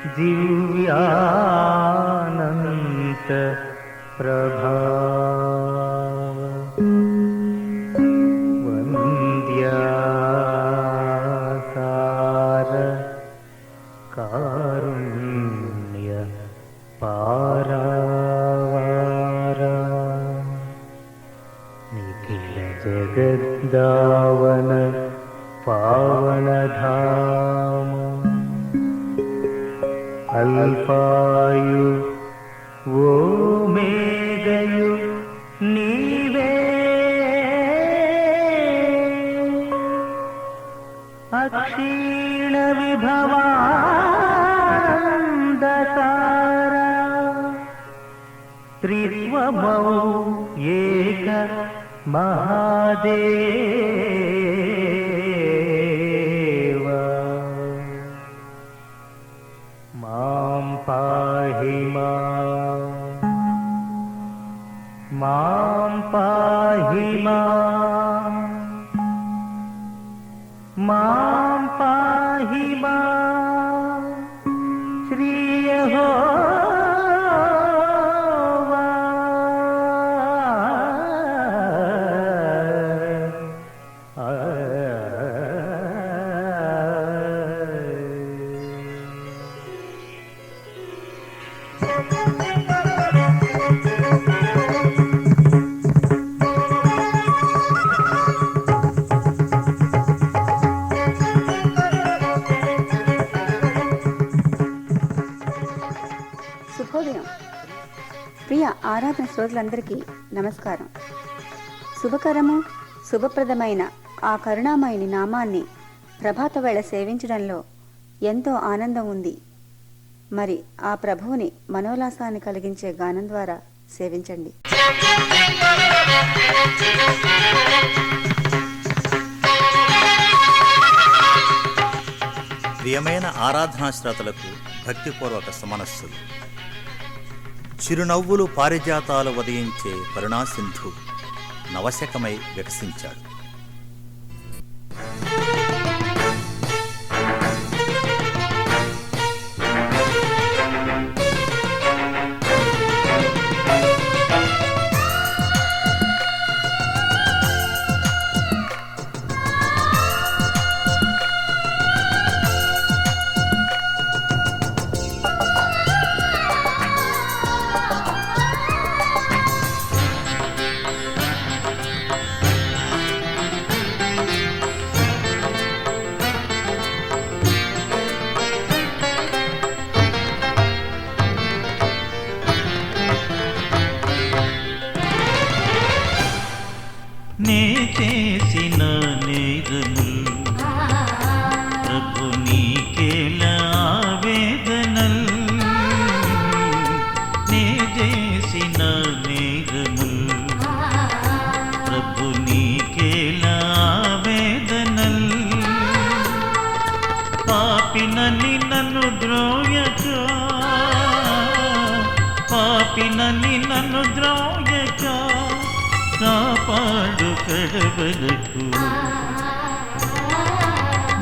दिव्यानंत प्रभाव वन्द्यासार कारुण्य पारावारा निखिल जगद्दावन पावनधाम अल्पायु वो मेघयु नीवे अक्षीण विभवान्धकारा त्रित्वमौ एक महादेव मां पाहि मां पाहि मां पाहि श्री यहोवा శుభోదయం. ప్రియ ఆరాధన శ్రోతలందరికీ నమస్కారం. శుభకరము శుభప్రదమైన ఆ కరుణామయుని నామాన్ని ప్రభాత వేళ సేవించడంలో ఎంతో ఆనందం ఉంది. మరి ఆ ప్రభువుని మనోల్లాసాన్ని కలిగించే గానం ద్వారా సేవించండి. ప్రియమైన ఆరాధనా శ్రోతలకు భక్తిపూర్వక సమనస్సులు. చిరునవ్వులు పారిజాతాలు ఉదయించే కరుణాసింధు నవశకమై వికసించాడు. నే చేసిన నేరములు ప్రభు నీకేలా ఆవేదనల్ నే చేసిన నేరములు ప్రభు నీకేలా ఆవేదనల్ పాపినని నన్ను ద్రోయక పాపినని నన్ను ద్రోయక కాపాడు కడవరకు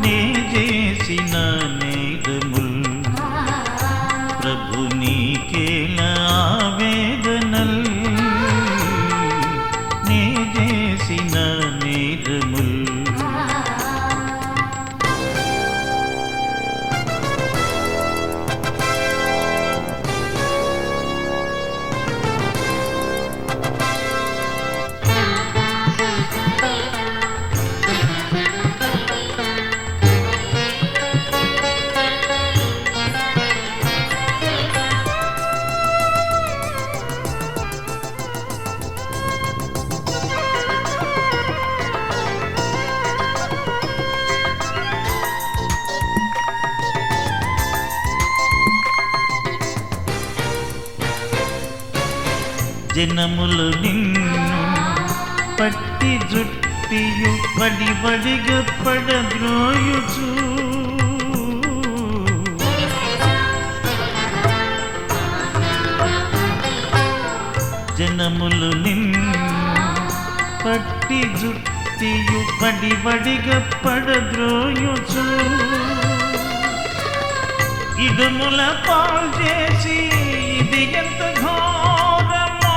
నే చేసిన నేరముల్ ప్రభు నీకేలా ఆవేదనల్ నే చేసిన నేరముల్ జనములు నిన్ను పట్టి జుట్టియు బడి బడిగా పడద్రోయుచు జనములు నిన్ను పట్టి జుట్టియు బడి బడిగా పడద్రోయుచు ఇడుముల పాలు చేసి ఇది ఎంత ఘోరమో.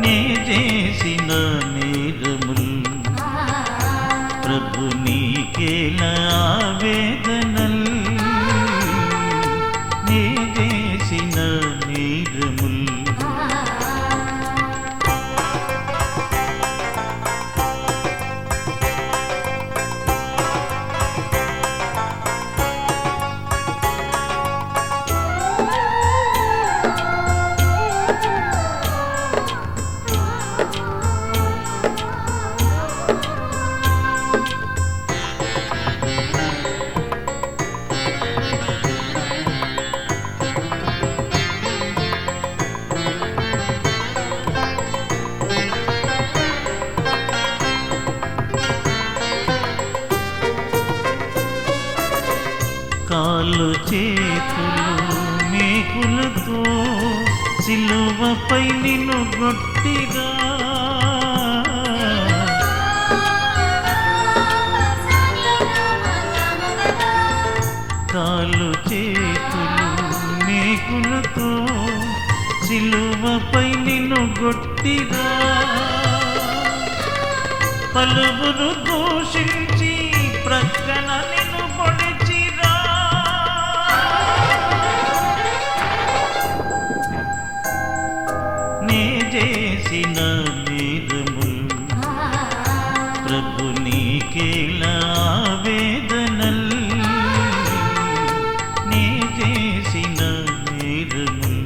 నే చేసిన నేరముల్ ప్రభు నీకేలా ఆవేదనల్. నే చేసిన నేరముల్ కాళ్ళు చేతులు మేకులతో సిలువపై నిన్ను గొట్టిగా. కాళ్ళు చేతులు మేకులతో సిలువపై నిన్ను గొట్టిగా. పలువురు దూషించి ప్రక్కన నిన్ను పొడిచిరా. నే చేసిన నేరముల్ ప్రభు నీకేలా ఆవేదనల్. నే చేసిన నేరముల్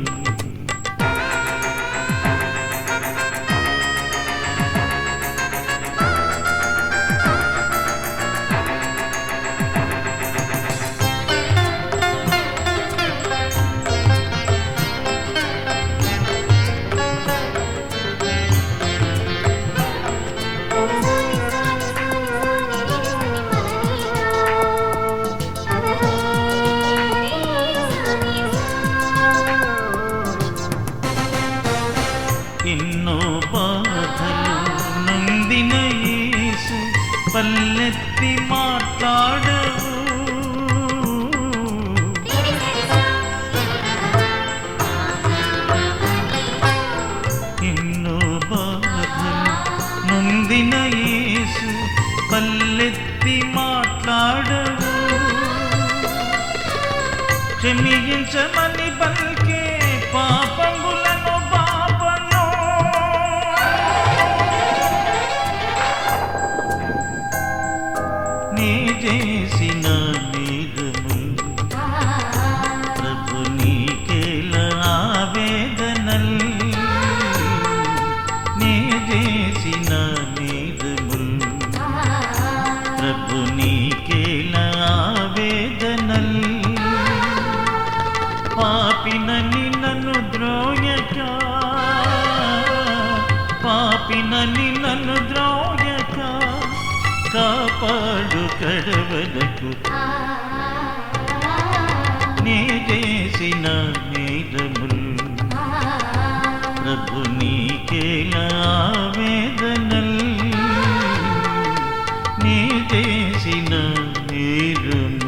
ఎన్నో బాధలు నొందిన యేసు పల్లెత్తి మాట్లాడవు. ఎన్నో బాధలు నొందిన యేసు పల్లెత్తి మాట్లాడవు. క్షమించమని పలికే పాపములను పాపను. నే చేసిన నేరముల్ ప్రభు నీకేలా ఆవేదనల్. నే చేసిన నేరముల్ ప్రభు నీకేలా ఆవేదనల్. పాపినని నన్ను ద్రోయక, పాపినని నన్ను ద్రోయక, కాపాడు కడవలకు. నే చేసిన నేరముల్ ప్రభు నీకేలా ఆవేదనల్. నే చేసిన నేరముల్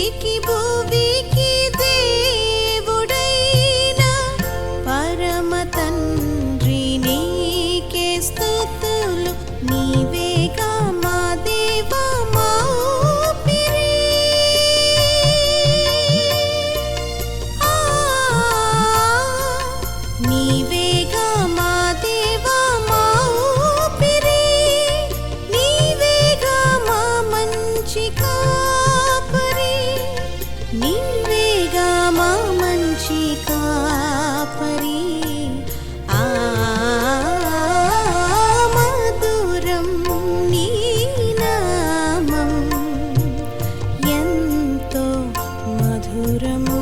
దివికి భువికి దేవుడైన పరమ తండ్రి నీకే స్తుతులు. నీవేగా మా దేవా మా ఊపిరి. నీవేగా మా దేవా మా ఊపిరి. నీవేగా మా మంచి కాపరి. నీవేగా మా మంచి కాపరి. మధురం నీ నామం ఎంతో మధురము.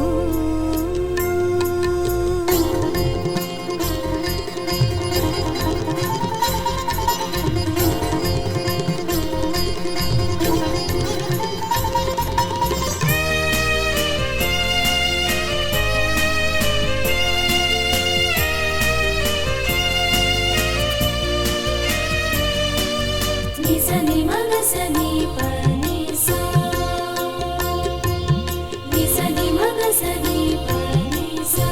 నిసని మగసని పనిసా నిసని మగసని పనిసా.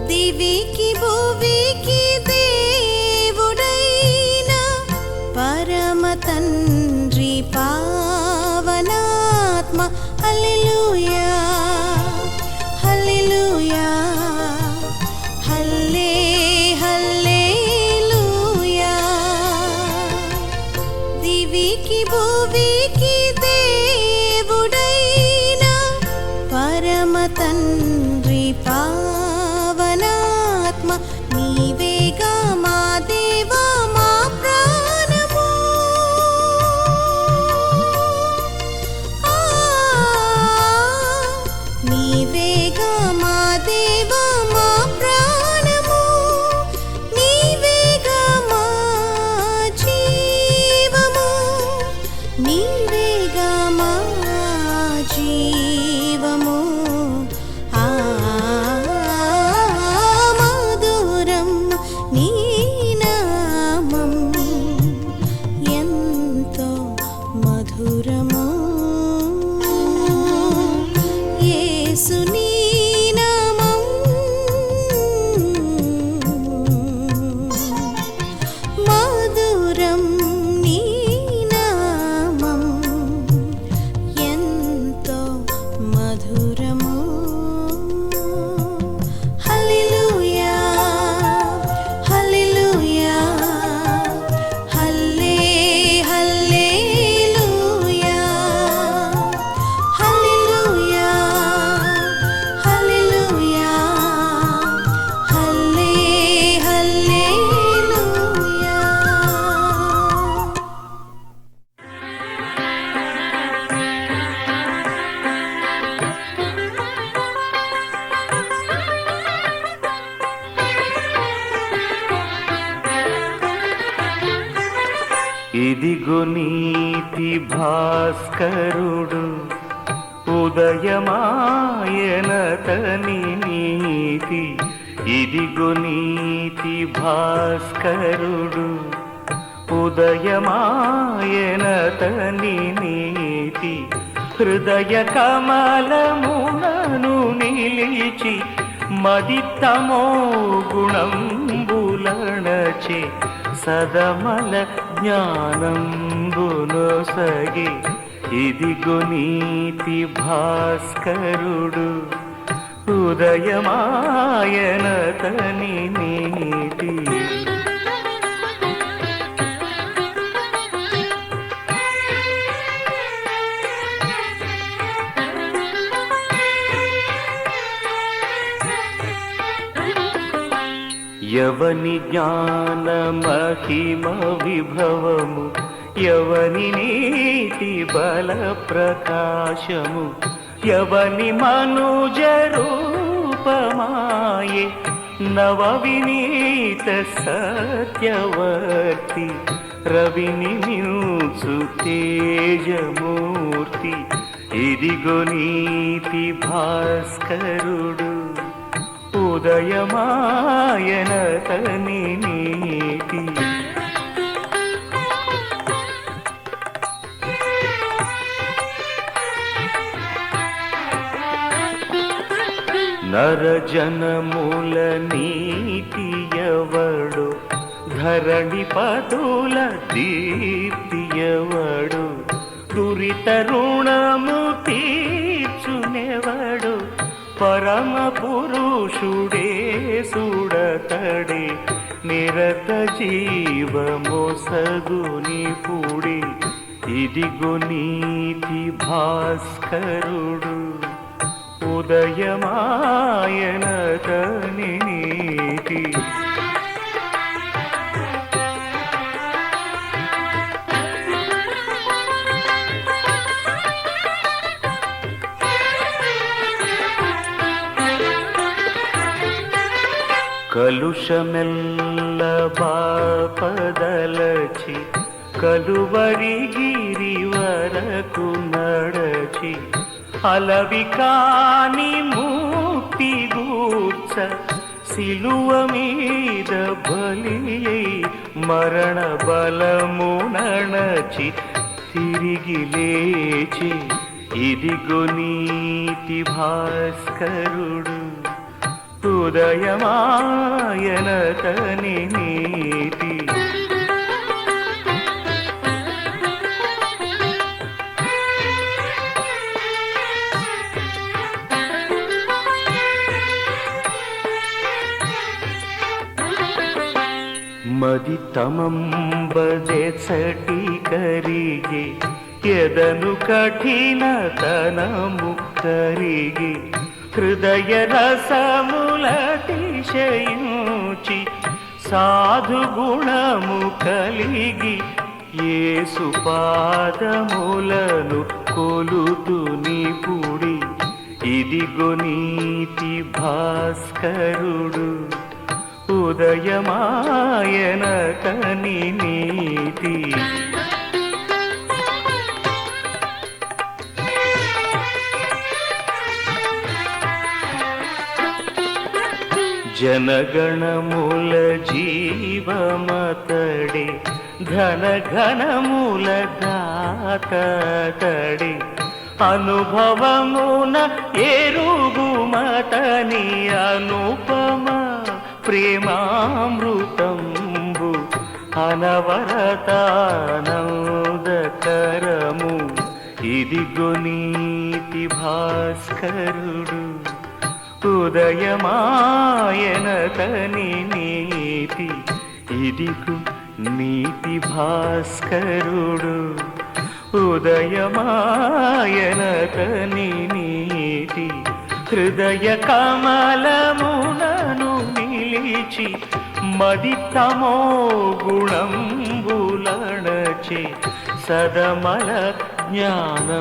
దివికి భువికి దేవుడైన పరమ తండ్రి పావనాత్మ. హల్లెలూయా హల్లెలూయా హల్లే హల్లెలూయా. దివికి భువికి దేవుడైన పరమ తండ్రి పావనాత్మ. నీవేగా మా దేవా మా ప్రాణము. నీవేగా మా దేవా మా ప్రాణము. నీవేగా మా జీవము. నీవేగా మా జీవము. మధురం నీ నామం ఎంతో మధురము. యేసు నీ నామం మధురం. నీ నామం ఎంతో మధురము. హల్లెలూయా హల్లెలూయా హల్లే హల్లెలూయా హల్లెలూయా హల్లెలూయా హల్లే హల్లెలూయా. ఇదిగో నీతి భాస్కరుడు ఉదయమాయనతని నీతి. ఇదిగో నీతి భాస్కరుడు ఉదయమాయనతని నీతి. హృదయ కమలమునను నిలిచి మదితమో గుణంబులణచే సదమల జ్ఞానంబునొసగి. ఇదిగో నీతి భాస్కరుడు ఉదయమాయనతని నీతి. ఎవని జ్ఞాన మహిమ విభవము, ఎవని నీతి బల ప్రకాశము, ఎవని మనుజ రూపమాయే నవ వినీత సత్యవర్తి. రవిని మించు తేజమూర్తి. ఇదిగో నీతి భాస్కరుడు ఉదయమాయనతని నీతి. నరజనముల నీతి ఎవడు, ధరణి పదుల దీప్తి ఎవడు, దురిత రుణము తీర్చునెవడు, పరమ పురుషుడే సుడతడే, నిరత జీవమొసగుని పుడి, ఇదిగో నీతి భాస్కరుడు, ఉదయమాయనతని నీతి. కలుషమెల్ల బాపదలచి, కలువరిగిరి వరకు నడచి, అలవి కాని ముక్తి గూర్చ, సిలువ మీద బలి మరణ బలము నణచి, తిరిగి లేచి, ఇదిగో నీతి భాస్కరుడు, ఉదయమాయనతని నీతి. మది తమంబదెసటి కరిగి, ఎదను కఠినతనము కరిగి, హృదయ రసములతిశయించి, సాధు గుణము కలిగి, యేసు పాదములను కొలుతుని పుడి, ఇదిగో నీతి భాస్కరుడు, ఉదయమాయనతని నీతి. జనగణముల జీవమతడే, ధనఘనముల దాతడే, అనుభవమున ఎరుగుమతని అనుపమ ప్రేమామృతంబు, అనవరతానందకరము, ఇదిగో నీతి భాస్కరుడు, ఉదయమాయనతని నీతి. ఇదిగో నీతి భాస్కరుడు, ఉదయమాయనతని నీతి. హృదయ కమలమునను నిలిచి, మది తమో గుణంబులణచే, సదమల జ్ఞానంబునొసగి,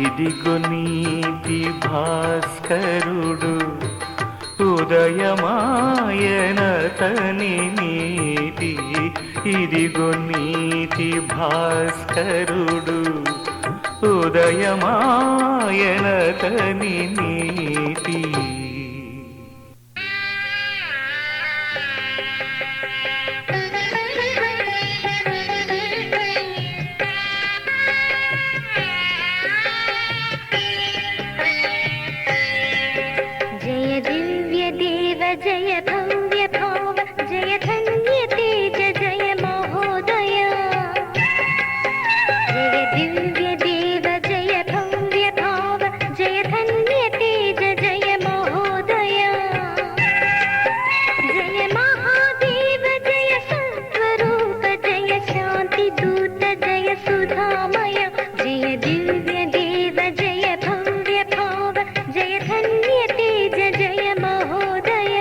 ఇదిగో నీతి భాస్కరుడు, ఉదయమాయనతని నీతి. ఇదిగో నీతి భాస్కరుడు, ఉదయమాయనతని నీతి. जय दिव्य देव जय भव्य भाव, जय धन्य तेज जय महोदय, जय दिव्य देव जय भव्य भाव, जय धन्य तेज जय महोदय, जय महादेव जय सत्वरूप, जय शांति दूत जय सुधामय, जय दिव्य देव जय भव्य भाव, जय धन्य तेज जय महोदय.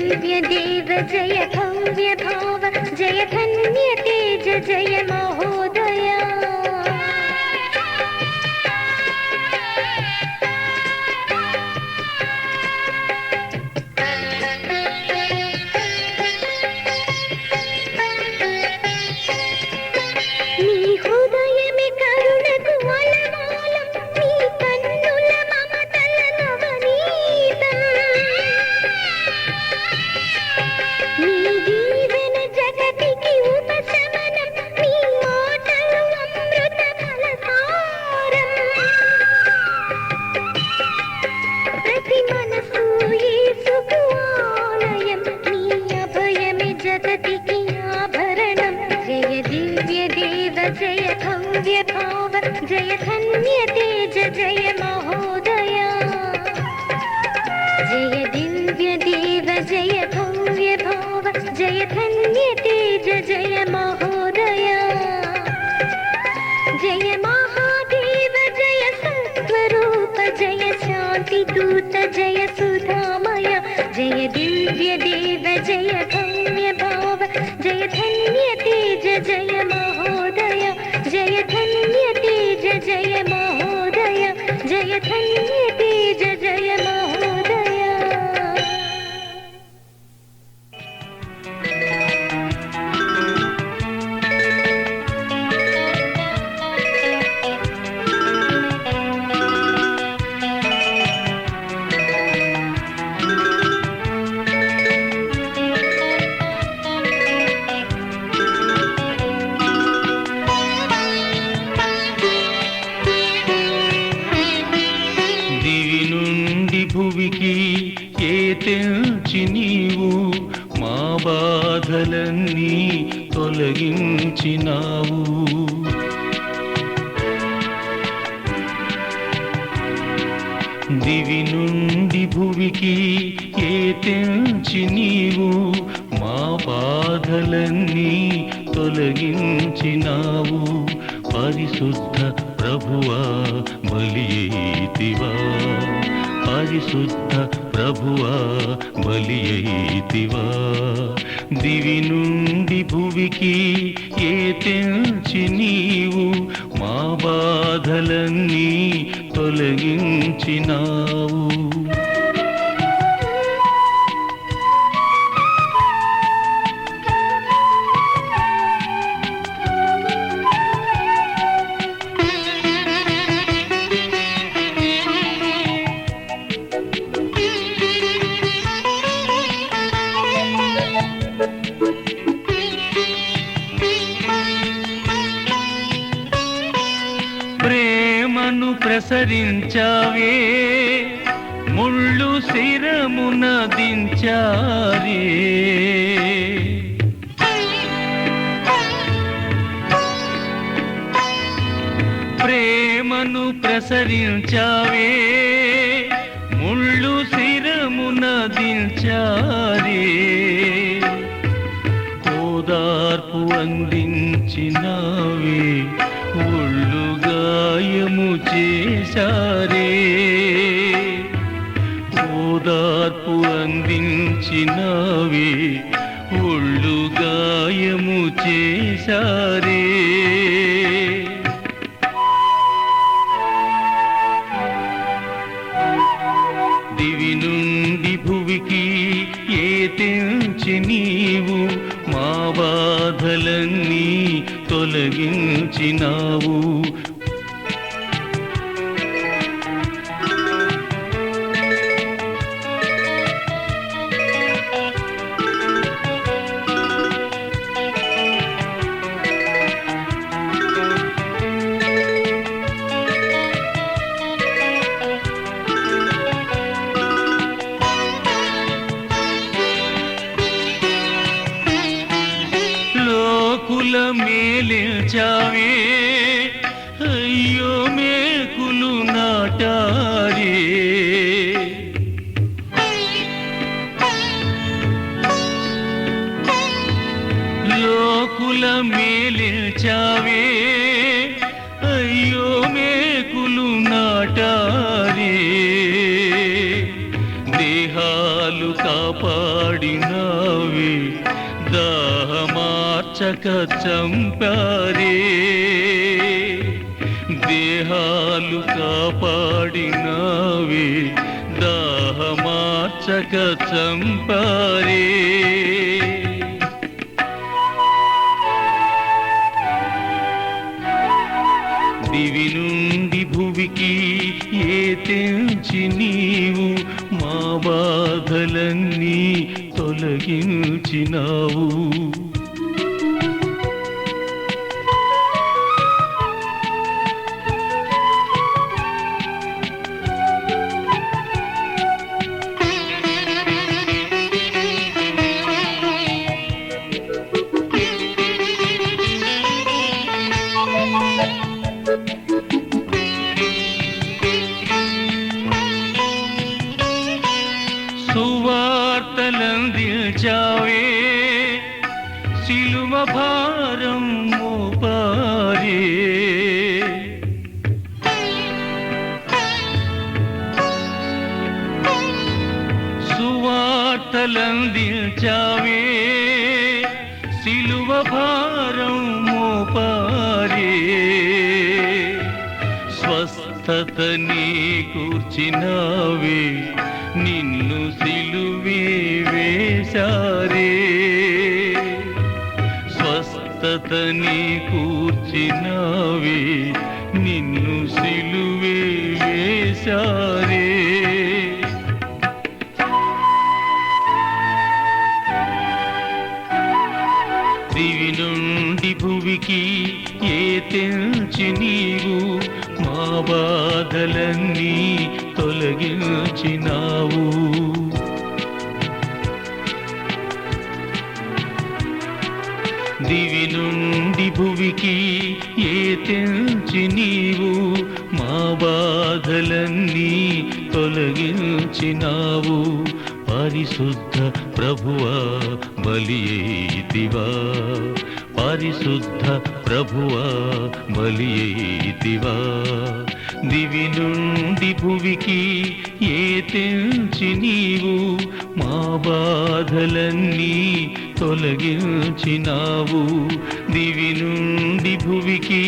दिव्य देव जय भव्य भाव जय धन्य तेज जय महोदया जय धन्य तेज जय महोदया जय दिव्य देव जय भव्य भाव जय धन्य तेज जय महोदया जय महादेव जय सत्वरूप जय शांति दूत जय सुधामय जय दिव्य देव जय भव्य भाव जय धन्य तेज जय महोदया जय धन्य तेज जय महोदया जय धन्य तेज जय महोदया భువికి ఏ తెల్చి నీవు మా బాధలన్నీ తొలగించినావు దివి నుండి భువికి ఏ తెల్చి నీవు మా బాధలన్నీ తొలగించినావు పరిశుద్ధ ప్రభువా బలియైతివా పరిశుద్ధ ప్రభువా బలియైతివా దివి నుండి భువికి ఏ తెల్చి నీవు మా బాధలన్నీ తొలగించినావు ప్రేమను ప్రసరించావే ముళ్ళు శిరమున దించారే ప్రేమను ప్రసరించావే ముళ్ళు శిరమున దించారే ఓదార్పు అందించినావే ఒళ్ళు గాయము చేశారే ఓదార్పు అందించినావే ఒళ్ళు గాయము చేశారే దివి నుండి భువికి ఏ తెల్చి నీవు మా బాధలన్నీ తొలగించినావు లోకుల మేలించావే అయ్యో మేకులు నాటారే లోకుల మేలించావే అయ్యో మేకులు నాటారే దేహాలు కాపాడిన మార్చక చంపారే, దేహాలు కాపాడినావే, దాహమార్చక చంపారే. దివి నుండి భువికి ఏ తెంచి నీవు మా బాధలన్నీ తొలగించినావు. సువార్తలందించావే, సిలువ భారం మోపారే. సువార్తలందించావే, సిలువ భారం మోపారే. స్వస్థతని కూర్చినావే, నిన్ను సిలువే వేశారే. స్వస్థతని కూర్చినావే, నిన్ను సిలువే వేశారే. దివి నుండి భువికి ఏ తెంచి నీవు మా బాధలన్నీ తొలగించినావు. దివి నుండి భువికి ఏ తెంచి నీవు మా బాధలన్నీ తొలగించినావు. పరిశుద్ధ ప్రభువా బలియైతివా, పరిశుద్ధ ప్రభువా బలియైతివా. దివి నుండి భువికి ఏ తెంచి నీవు మా బాధలన్నీ తొలగించినావు. దివి నుండి భువికి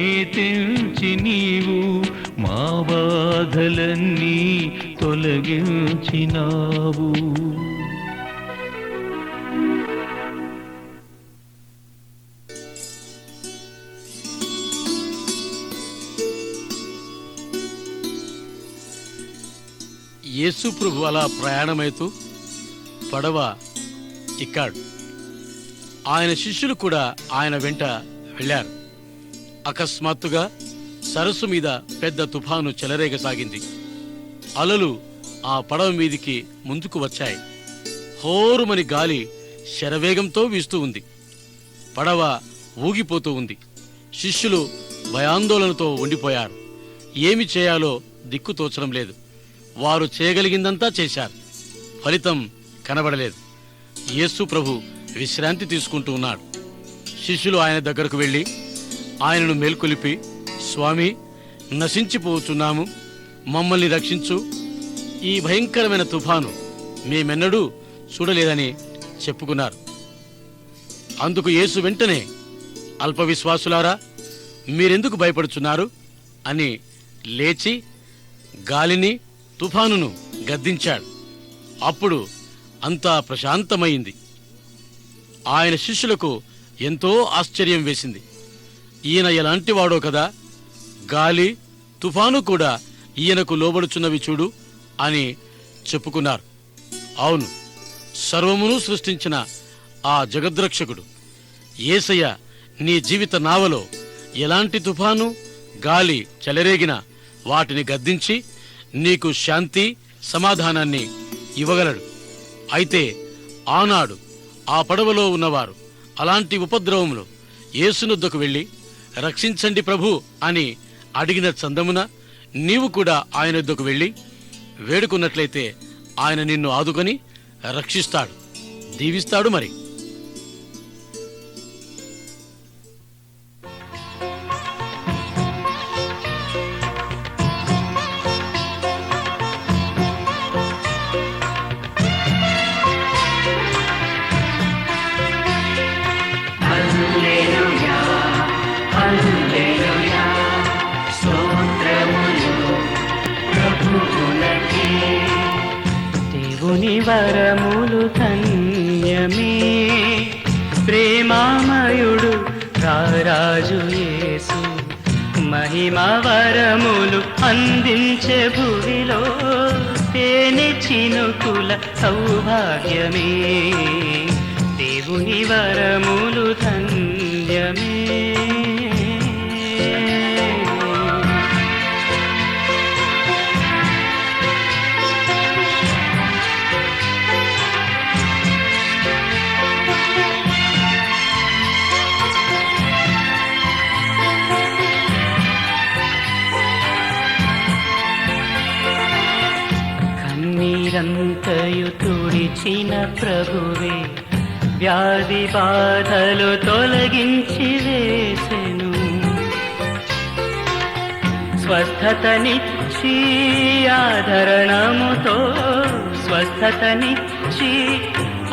ఏ తెంచి నీవు మా బాధలన్నీ తొలగించినావు. యేసు ప్రభు అలా ప్రయాణమైతూ పడవ ఎక్కాడు. ఆయన శిష్యులు కూడా ఆయన వెంట వెళ్ళారు. అకస్మాత్తుగా సరస్సు మీద పెద్ద తుఫాను చెలరేగసాగింది. అలలు ఆ పడవ మీదికి ముందుకు వచ్చాయి. హోరుమని గాలి శరవేగంతో వీస్తూ ఉంది. పడవ ఊగిపోతూ ఉంది. శిష్యులు భయాందోళనతో ఉండిపోయారు. ఏమి చేయాలో దిక్కు తోచడం లేదు. వారు చేయగలిగిందంతా చేశారు. ఫలితం కనబడలేదు. యేసు ప్రభు విశ్రాంతి తీసుకుంటూ ఉన్నాడు. శిష్యులు ఆయన దగ్గరకు వెళ్ళి ఆయనను మేల్కొలిపి, స్వామి, నశించిపోతున్నాము, మమ్మల్ని రక్షించు, ఈ భయంకరమైన తుఫాను మేమెన్నడూ చూడలేదని చెప్పుకున్నారు. అందుకు యేసు వెంటనే, అల్ప విశ్వాసులారా, మీరెందుకు భయపడుచున్నారు అని లేచి గాలిని తుఫానును గద్దించాడు. అప్పుడు అంతా ప్రశాంతమైంది. ఆయన శిష్యులకు ఎంతో ఆశ్చర్యం వేసింది. ఈయన ఎలాంటి వాడో కదా, గాలి తుఫాను కూడా ఈయనకు లోబడుచున్నవి చూడు అని చెప్పుకున్నారు. అవును, సర్వమును సృష్టించిన ఆ జగద్రక్షకుడు యేసయ్య నీ జీవిత నావలో ఎలాంటి తుఫాను గాలి చెలరేగినా వాటిని గద్దించి నీకు శాంతి సమాధానాన్ని ఇవ్వగలడు. అయితే ఆనాడు ఆ పడవలో ఉన్నవారు అలాంటి ఉపద్రవములో యేసునొద్దకు వెళ్ళి, రక్షించండి ప్రభు అని అడిగిన చందమున నీవు కూడా ఆయన వద్దకు వెళ్ళి వేడుకున్నట్లయితే ఆయన నిన్ను ఆదుకొని రక్షిస్తాడు, దీవిస్తాడు. మరి వరములు ధన్యమే ప్రేమామయుడు రారాజు యేసు మహిమ వరములు అందించే భూమిలో తేనె చినుకుల సౌభాగ్యమే దేవుని వరములు ధన్యమే కన్నీరంతయు తుడిచిన ప్రభువే వ్యాధి బాధలు తొలగించి వేసెను స్వస్థతనిచ్చి ఆదరణముతో స్వస్థతనిచ్చి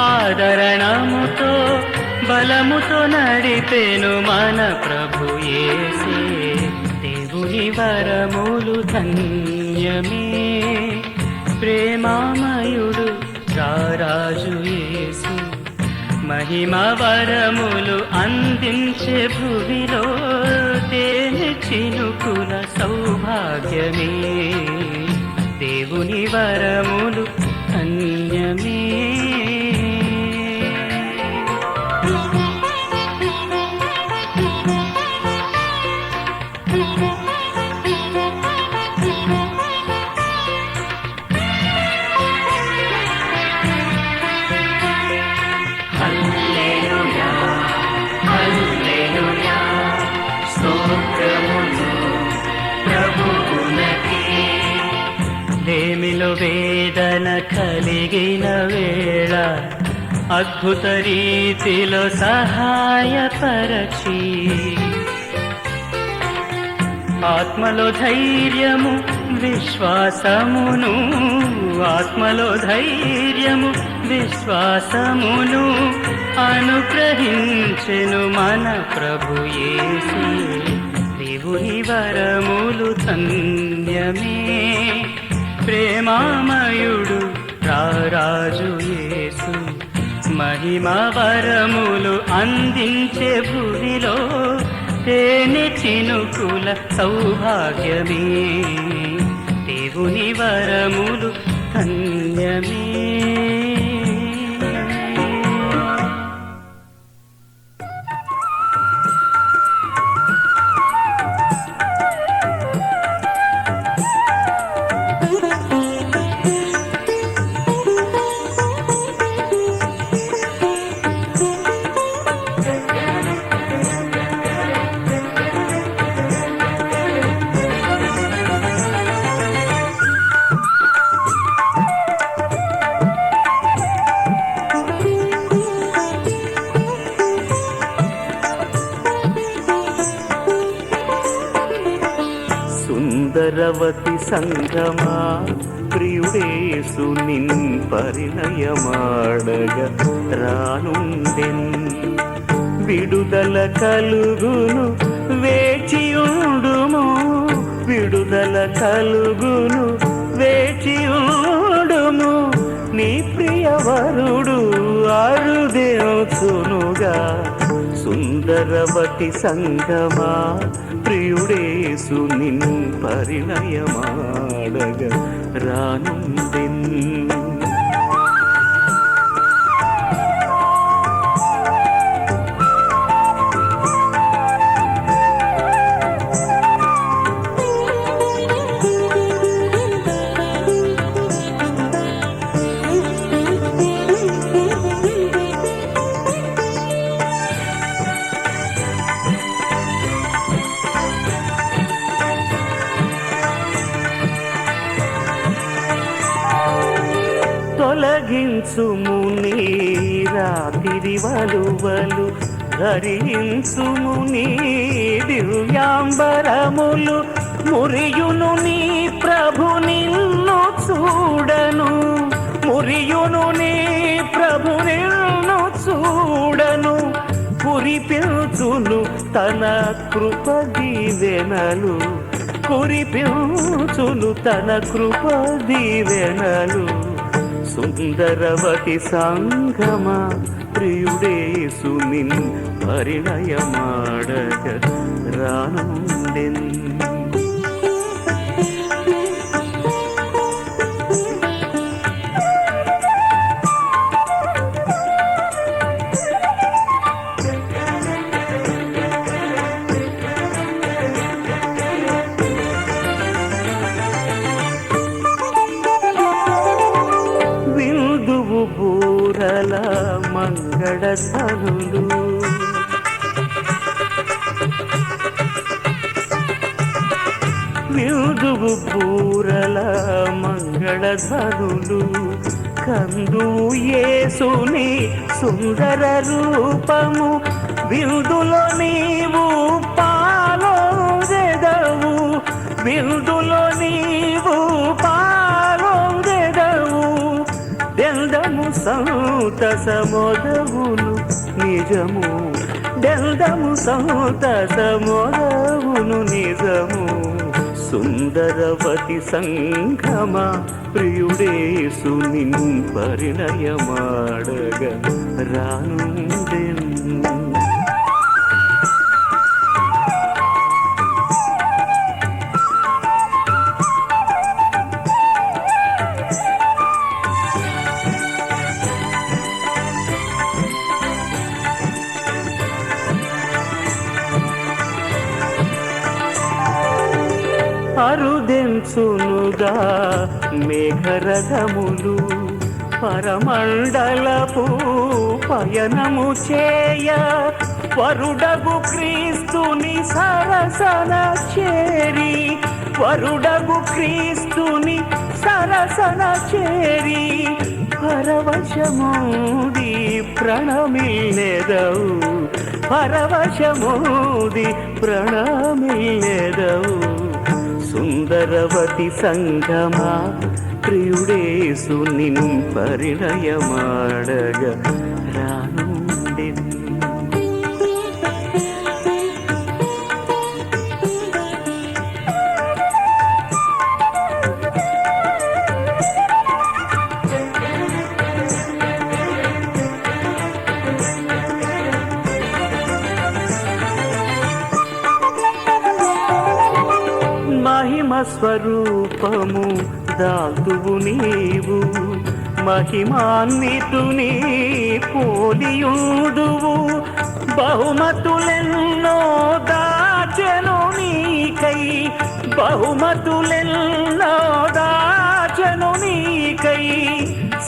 ఆదరణముతో బలముతో నడిపెను మన ప్రభు యేసే దేవుని వరములు ధన్యమే ప్రేమామయుడు రారాజు యేసు మహిమ వరములు అందించే భూమిలో తేనె చినుకుల సౌభాగ్యమే దేవుని వరములు ధన్యమే లేమిలో వేదన కలిగిన వేళ అద్భుత రీతిలో సహాయపరచి ఆత్మలో ధైర్యము విశ్వాసమును ఆత్మలో ధైర్యము విశ్వాసమును అనుగ్రహించెను మన ప్రభు యేసు దేవుని వరములు ధన్యమే ప్రేమామయుడు రారాజు యేసు మహిమ వరములు అందించే భూమిలో తేనె చినుకుల సౌభాగ్యమే దేవుని వరములు ధన్యమే సుందరవతి సంగమా ప్రియుడేసు నిన్ పరిణయమాడగ రానుండెన్ విడుదల కలుగును వేచియుండుము విడుదల కలుగును వేచియుండుము నీ ప్రియవరుడు అరుదేవుచునుగా సుందరవతి సంగమా ప్రియుడేసు నిన్ పరిణయమాడగ రానుండెన్ తొలగించుము నీ రాత్రి వలువలు ధరించుము నీ దివ్యాంబరములు మురియును నీ ప్రభు నిన్ను చూడను మురియును నీ ప్రభు నిన్ను చూడను కురిపించును తన కృప దీవెనలు కురిపించును తన కృప దీవెనలు సుందరవతి సంగమా ప్రియుడేసు నిన్ పరిణయమాడగ రానుండెన్. విందువు బూరల మంగళధనులు విందువు బూరల మంగళధనులు కందువు యేసుని సుందర రూపము విందులో నీవు పాలొందెదవు విందులో నీవు పాలొందెదవు దెల్దము సంతసమొదవును నిజము దెల్దము సంతసమొదవును నిజము సుందరవతి సంగమ ప్రియుడేసు నిన్ పరిణయమాడగ రానుండెన్. అరుదెంచునుగా మేఘరథములు పరమండలపు పయనము చేయ వరుడగు క్రీస్తుని సరసన చేరి వరుడగు క్రీస్తుని సరసన చేరి పరవశమోది ప్రణమిల్లెదవు పరవశమోది ప్రణమిల్లెదవు సుందరవతి సంగమా ప్రియుడేసు నిన్ పరిణయమాడగ రానుండెన్. మహిమ స్వరూపము దాల్తువు నీవు మహిమాన్వితుని పోలియుడువు బహుమతులెన్నో దాచెను నీకై బహుమతులెన్నో దాచెను నీకై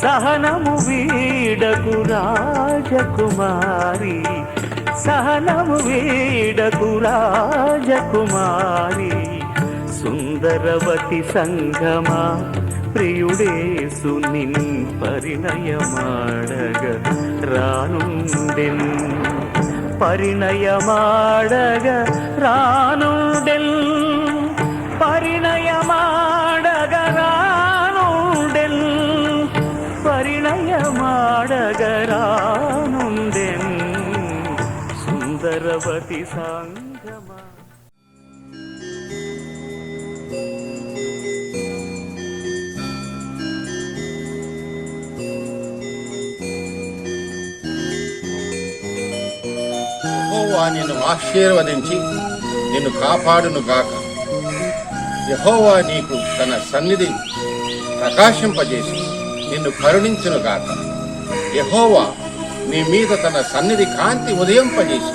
సహనము వీడకు రాజకుమారి సహనము వీడకు రాజకుమారి సుందరవతి సంగమా ప్రియుడేసు నిన్ పరిణయమాడగ రానుండెన్ పరిణయమాడగ రానుండెన్ పరిణయమాడగ రానుండెన్ పరిణయమాడగ రానుండెన్ సుందరవతి సంగమా. యెహోవా నిన్ను ఆశీర్వదించి నిన్ను కాపాడును గాక. యెహోవా నీకు తన సన్నిధి ప్రకాశింపజేసి నిన్ను కరుణించును గాక. యెహోవా నీ మీద తన సన్నిధి కాంతి ఉదయింపజేసి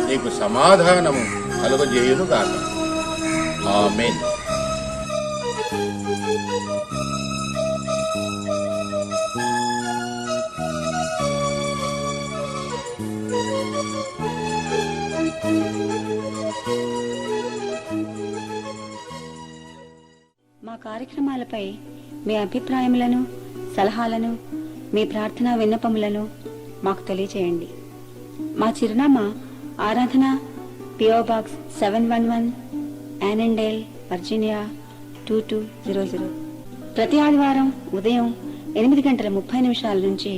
నీకు సమాధానము కలుగజేయును గాక. ఆమేన్. మా కార్యక్రమాలపై మీ అభిప్రాయములను సలహాలను మీ ప్రార్థనా విన్నపములను మాకు తెలియచేయండి. మా చిరునామా ఆరాధన PO Box 711 యానెండేల్ వర్జీనియా 2200. ప్రతి ఆదివారం ఉదయం 8:30 నుంచి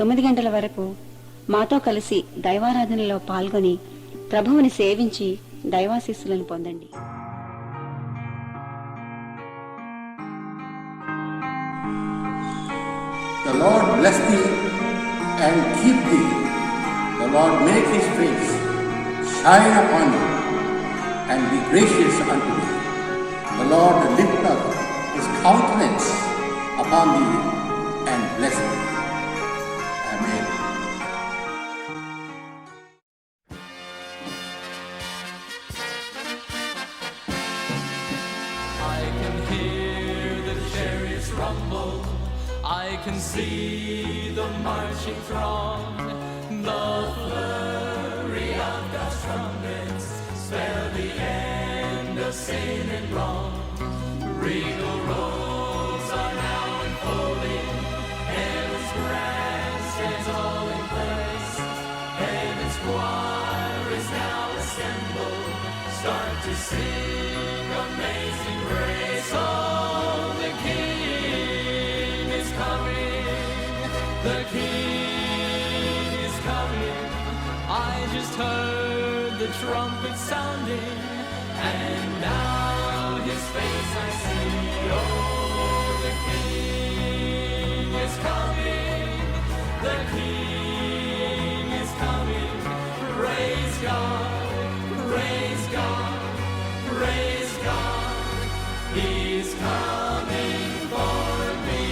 9 గంటల వరకు మాతో కలిసి దైవారాధనలో పాల్గొని ప్రభువుని సేవించి దైవాశీస్సులను పొందండి. The Lord bless thee and keep thee. The Lord make his face shine upon you and be gracious unto thee. The Lord lift up his countenance upon thee and bless thee. Amen. I can hear the chariots rumble. I can see the marching throng. The flurry of God's trumpets spell the end of sin and wrong. Regal robes are now unfolding. Heaven's grand stands all in place. Heaven's choir is now assembled. Start to sing amazing grace. Oh, the King is coming. The King is coming. I just heard the trumpet sounding, and now his face I see. Oh, the King is coming. The King is coming. Praise God. Praise God. Praise God. He's coming for me.